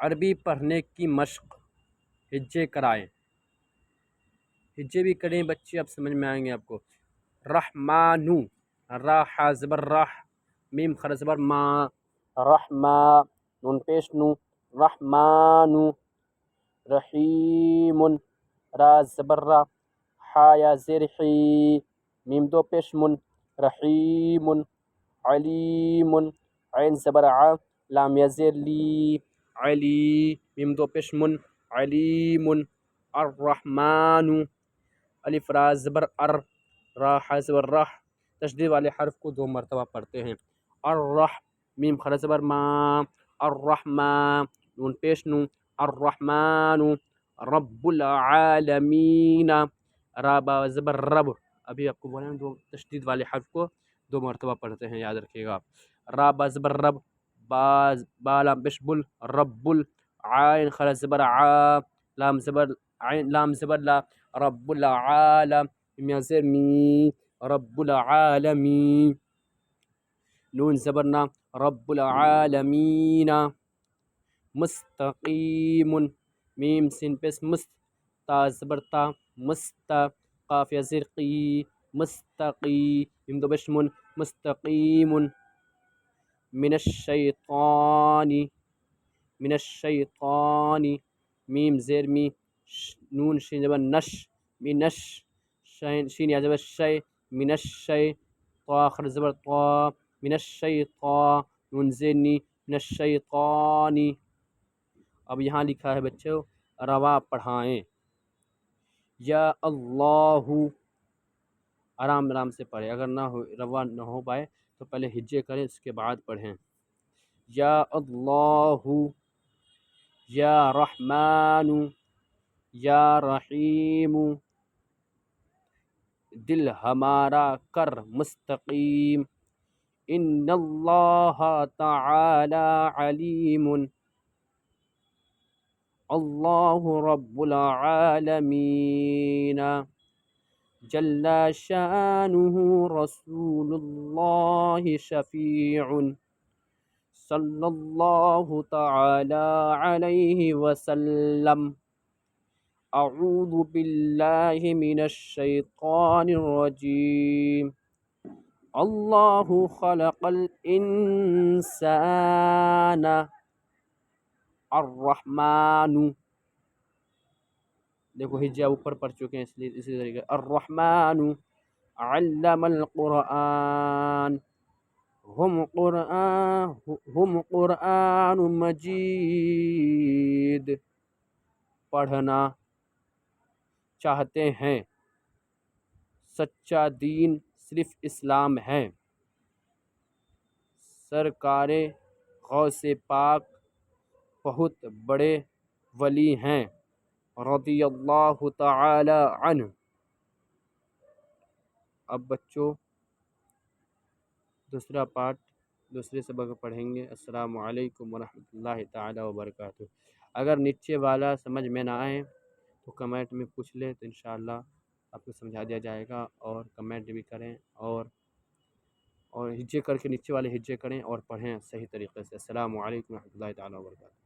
عربی پڑھنے کی مشق، ہجے کرائیں، ہجے بھی کریں بچے، اب سمجھ میں آئیں گے آپ کو۔ رحمانو، را حا زبر راہ، میم خر زبر ما، رحما، نون پیش نو، رحمانو۔ رحیم، را زبر را، حا یا زیر حی، میم دو پیش من، رحیم۔ علیم، عین زبر ع، لام یا زیر لی، علی، میم دو پیش من، علیم۔ الرحمن، الف را زبر ار، را حا زبر رح، تشدید والے حرف کو 2 مرتبہ پڑھتے ہیں۔ الرح، میم خر زبر ما، الرحمن، نون پیش نو، الرحمن۔ رب العالمین، را با زبر رب، ابھی آپ کو بولے ہیں 2 تشدید والے حرف کو 2 مرتبہ پڑھتے ہیں، یاد رکھیے گا۔ را با زبر رب، با لام پیش بل، رب عین خر زبر ع، لام زبر عین، لام زبر لا، رب العالم، میم زیر می، رب العالمین۔ نون زبر نا، رب العالمین۔ مستقیم، میم سین پیش مست، تا زبر تا، مست، قاف یا زیر قی، مستقی، میم دو پیش من، مستقیم۔ من الشیطان، من الشیطان، میم زیر می، نون شین زبر نش، منش، شین یا زبر شی، من الشی، طا آخر زبر طا، من الشیطان، نون زیر نی، من الشیطانی۔ اب یہاں لکھا ہے بچوں روا پڑھائیں، یا اللہ، آرام آرام سے پڑھیں، اگر نہ ہو روا نہ ہو پائے تو پہلے ہجے کریں اس کے بعد پڑھیں۔ یا اللہ، یا رحمان، یا رحیم، دل ہمارا کر مستقیم، ان اللہ تعالی علیم، اللہ رب العالمین، جل شانہ رسول اللہ شفیع، صلی اللہ تعالی علیہ وسلم۔ اعوذ باللہ من الشیطان الرجیم، اللہ خلق الانسان، الرحمن، دیکھو ہجہ اوپر پڑھ چکے ہیں اس لیے اسی طریقے، الرحمن علم القرآن، ہم قرآن مجید، پڑھنا چاہتے ہیں، سچا دین صرف اسلام ہے، سرکار غوث پاک بہت بڑے ولی ہیں، رضی اللہ تعالی عنہ۔ اب بچوں دوسرا پارٹ دوسرے سبق پڑھیں گے۔ السلام علیکم ورحمۃ اللہ تعالی وبرکاتہ۔ اگر نیچے والا سمجھ میں نہ آئے تو کمنٹ میں پوچھ لیں تو انشاءاللہ آپ کو سمجھا دیا جائے گا، اور کمنٹ بھی کریں، اور ہجے کر کے نیچے والے ہجے کریں اور پڑھیں صحیح طریقے سے۔ السلام علیکم ورحمۃ اللہ تعالی وبرکاتہ۔